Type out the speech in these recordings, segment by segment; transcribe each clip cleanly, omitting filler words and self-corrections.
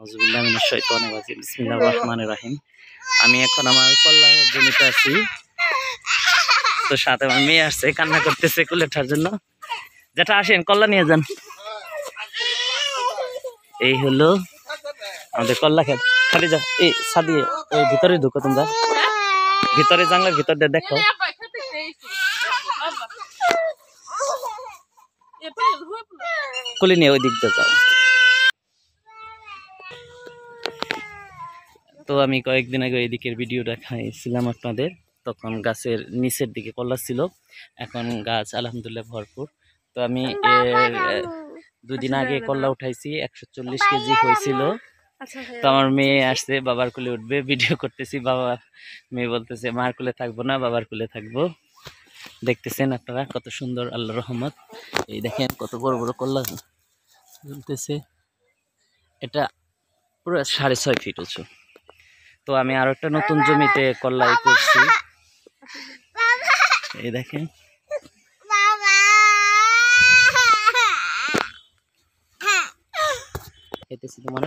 আউযুবিল্লাহি মিনাশ শাইতানির রাজিম। বিসমিল্লাহির রহমানির রহিম। আমি এখন আমার কল্লা জমিতে আছি। তো সাথে আমার মেয়ে আসছে, কান্না করতেছে কুলে ওঠার জন্য। যেটা আসেন কল্লা নিয়ে যান। এই হলো আমাদের কল্লা খেত। খালি যা এই সাদিয়ে ওই ভিতরে ঢুকো তোমরা, ভিতরে জানলার ভিতর দিয়ে দেখো। কুলে নিয়ে ওই দিক দিয়ে যাও। তো আমি কয়েকদিন আগে এই দিকের ভিডিও দেখাইছিলাম আপনাদের। তখন গাছের নিচের দিকে কল্লা ছিল, এখন গাছ আলহামদুলিল্লাহ ভরপুর। তো আমি এর 2 দিন আগে কল্লা উঠাইছি, 140 কেজি হয়েছিল। তো আমার মেয়ে আসছে, বাবার কোলে উঠবে, ভিডিও করতেছি। বাবা মেয়ে বলতেছে মার কোলে থাকবো না, বাবার কোলে থাকবো। দেখতেছেন আপনারা কত সুন্দর আল্লাহর রহমত। এই দেখেন কত বড় বড় কল্লা ঝুলতেছে। এটা পুরো 6.5 ফিট উঁচু। তো আমি আরো একটা নতুন জমিতে কল্লাই করছি। এই দেখেন খেতেছি তোমার।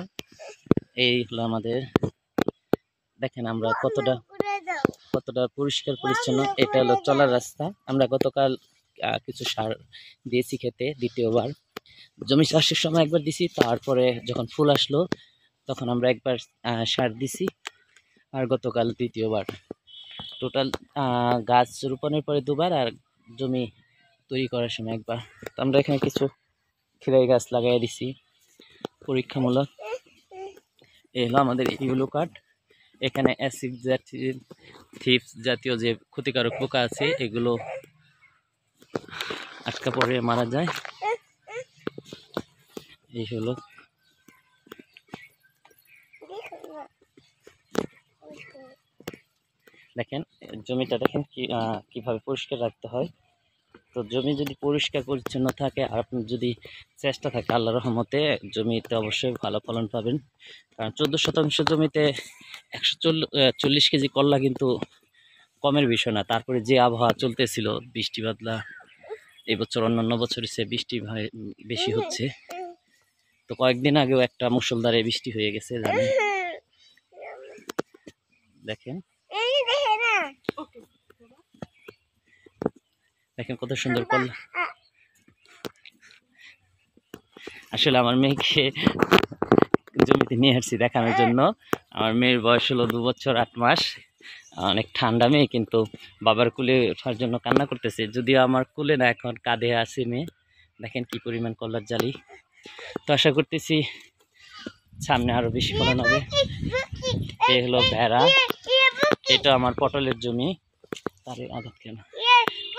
এই হলো আমাদের, দেখেন আমরা কতটা পরিষ্কার পরিচ্ছন্ন। এটা হলো চলার রাস্তা। আমরা গতকাল কিছু সার দিয়েছি খেতে, দ্বিতীয়বার। জমি চাষের সময় একবার দিছি, তারপরে যখন ফুল আসলো তখন আমরা একবার সার দিছি, আর গতকাল দ্বিতীয়বার। টোটাল গাছ রোপণের পরে 2বার, আর জমি তৈরি করার সময় একবার। তো আমরা এখানে কিছু খিরাই গাছ লাগাই দিছি পরীক্ষামূলক। এই হলো আমাদের ইউলো কাঠ। এখানে অ্যাসিড জাতীয়, থিপস জাতীয় যে ক্ষতিকারক পোকা আছে এগুলো আটকা পড়ে মারা যায়। এই হলো দেখেন জমিটা, দেখেন কিভাবে পরিষ্কার রাখতে হয়। তো জমি যদি পরিষ্কার পরিচ্ছন্ন থাকে আর আপনার যদি চেষ্টা থাকে, আল্লাহর রহমতে জমিতে অবশ্যই ভালো ফলন পাবেন। কারণ 14% জমিতে 140 কেজি কল্লা কিন্তু কমের বিষয় না। তারপরে যে আবহাওয়া চলতেছিল, বৃষ্টি বাদলা, এবছর অন্যান্য বছরের চেয়ে বৃষ্টি বেশি হচ্ছে। তো কয়েকদিন আগেও একটা মুষলধারে বৃষ্টি হয়ে গেছে জানেন। দেখেন দেখেন কত সুন্দর কল্লা। আসলে আমার মেয়েকে জমিতে নিয়ে আসছি দেখানোর জন্য। আমার মেয়ের বয়স হলো 2 বছর 8 মাস। অনেক ঠান্ডা মেয়ে, কিন্তু বাবার কুলে ওঠার জন্য কান্না করতেছে। যদিও আমার কুলে না, এখন কাঁধে আছে মেয়ে। দেখেন কি পরিমাণ কল্লার জালি। তো আশা করতেছি সামনে আরো বেশি ফলন হবে। এই হলো ভেড়া। এটা আমার পটলের জমি। তারে আঘাত কেন?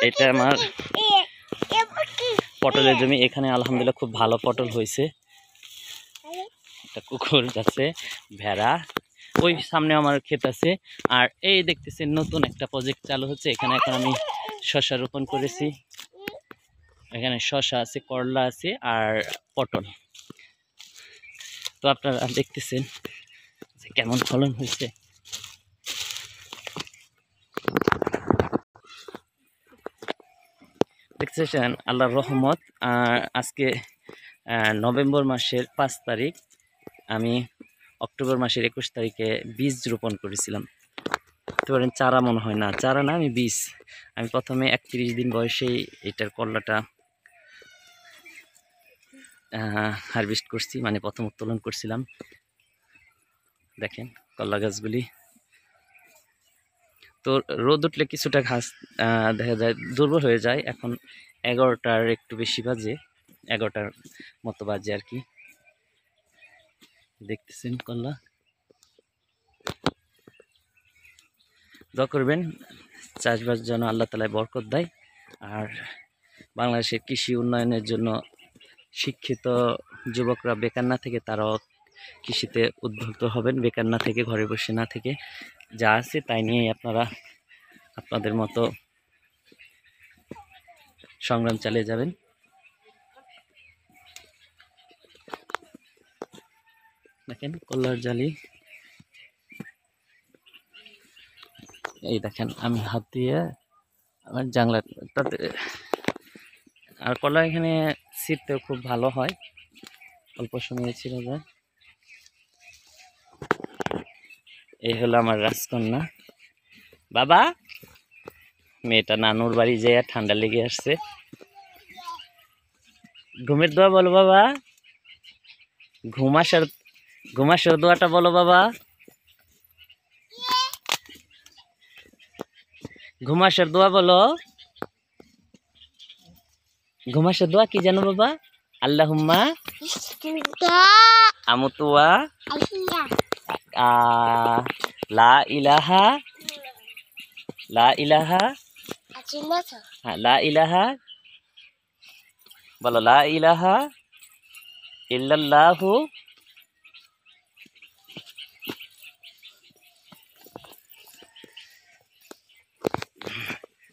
এটা আমার পটলের জমি। এখানে আলহামদুলিল্লাহ খুব ভালো পটল হয়েছে। একটা কুকুর যাচ্ছে, ভেড়া। ওই সামনে আমার ক্ষেত আছে। আর এই দেখতেছেন নতুন একটা প্রজেক্ট চালু হচ্ছে। এখানে এখন আমি শসা রোপণ করেছি। এখানে শসা আছে, করলা আছে, আর পটল। তো আপনারা দেখতেছেন কেমন ফলন হয়েছে। দেখতেছেন আল্লাহর রহমত। আজকে নভেম্বর মাসের 5 তারিখ, আমি অক্টোবর মাসের 21 তারিখে বীজ রোপণ করেছিলাম। তো বলেন চারা মনে হয় না, চারা না, আমি বীজ। আমি প্রথমে 31 দিন বয়সেই এটার কল্লাটা হারভেস্ট করছি, মানে প্রথম উত্তোলন করছিলাম। দেখেন কল্লা গাছগুলি। তো রোদ উঠলে কিছুটা ঘাস দেখা যায় দুর্বল হয়ে যায়। এখন 11টার একটু বেশি বাজে, 11টার মতো বাজে আর কি। দেখতেছেন কল্লা। দোয়া করবেন চাষবাস যেন আল্লাহ তাআলা বরকত দেয়। আর বাংলাদেশের কৃষি উন্নয়নের জন্য শিক্ষিত যুবকরা বেকার না থেকে তারাও কৃষিতে উদ্বুদ্ধ হবেন, বেকার না থেকে, ঘরে বসে না থেকে। যা আছে তাই নিয়েই আপনারা আপনাদের মতো সংগ্রাম চালিয়ে যাবেন। দেখেন কল্লার জালি। এই দেখেন আমি হাত দিয়ে আমার জানলাটাতে। আর কলা এখানে ছিঁড়তেও খুব ভালো হয়, অল্প সময়ে ছিঁড়ে যায়। এই হলো আমার রাজকন্যা। বাবা, মেয়েটা নানুর বাড়ি যেয়ে ঠান্ডা লেগে আসছে। ঘুমের দোয়া বলো বাবা, ঘুমাসার দোয়াটা বলো বাবা, ঘুমাসার দোয়া বলো। ঘুমাসার দোয়া কি জানো বাবা? আল্লাহুম্মা আমুতুয়া লা ইলাহা হ্যাঁ, লা ইলাহা বলো, লা ইলাহা ইল্লাল্লাহু।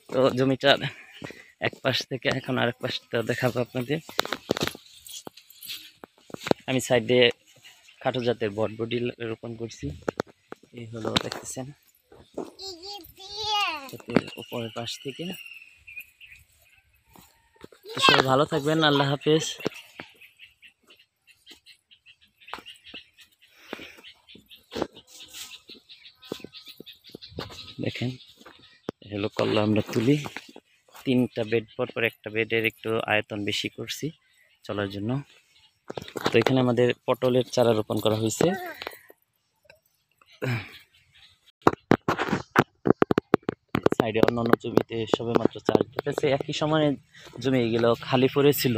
তো জমিটার এক পাশ থেকে এখন আরেক পাশটা দেখাবো আপনাদের। আমি সাইডে খাটো জাতের বটবডি রোপণ করছি। এই হলো দেখতেছেন উপরের পাশ থেকে। তো সবাই ভালো থাকবেন, আল্লাহ হাফেজ। দেখেন হলো কল্লা আমরা তুলি, 3টা বেড পর একটা বেডের একটু আয়তন বেশি করছি চলার জন্য। তো এখানে আমাদের পটলের চারা রোপণ করা হয়েছে। সাইডে অন্যান্য জমিতে সবে মাত্র চাষ দিতেছে। একই সময়ে জমি এগুলো খালি পড়েছিল,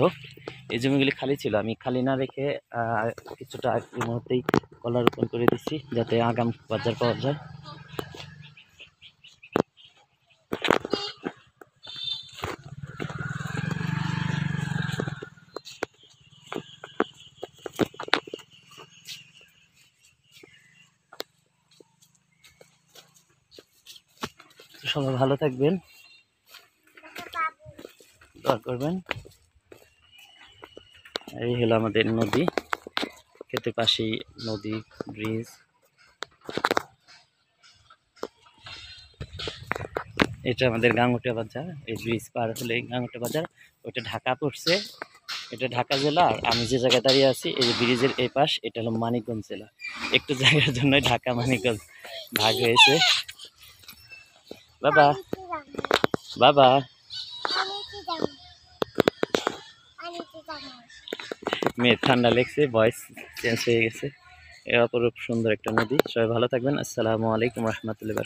এই জমিগুলি খালি ছিল। আমি খালি না রেখে কিছুটা এই মুহূর্তেই কলা রোপণ করে দিচ্ছি যাতে আগাম বাজার পাওয়া যায়। সবাই ভালো থাকবেন, দোয়া করবেন। এই হলো আমাদের নদী, ক্ষেতের পাশেই নদী, ব্রিজ। এটা আমাদের গাঙ্গুটিয়া বাজার। এই ব্রিজ পার হলে গাঙ্গুটিয়া বাজার, ওইটা ঢাকা পড়ছে, এটা ঢাকা জেলা। আর আমি যে জায়গায় দাঁড়িয়ে আছি এই যে ব্রিজের এই পাশ, এটা হলো মানিকগঞ্জ জেলা। একটু জায়গার জন্য ঢাকা মানিকগঞ্জ ভাগ হয়েছে। বাবা বাবা, মেয়ে ঠান্ডা লেগছে, ভয়েস চেঞ্জ হয়ে গেছে। এ অপরূপ সুন্দর একটা নদী। সবাই ভালো থাকবেন। আসসালামু আলাইকুম রহমতুল্লাহ।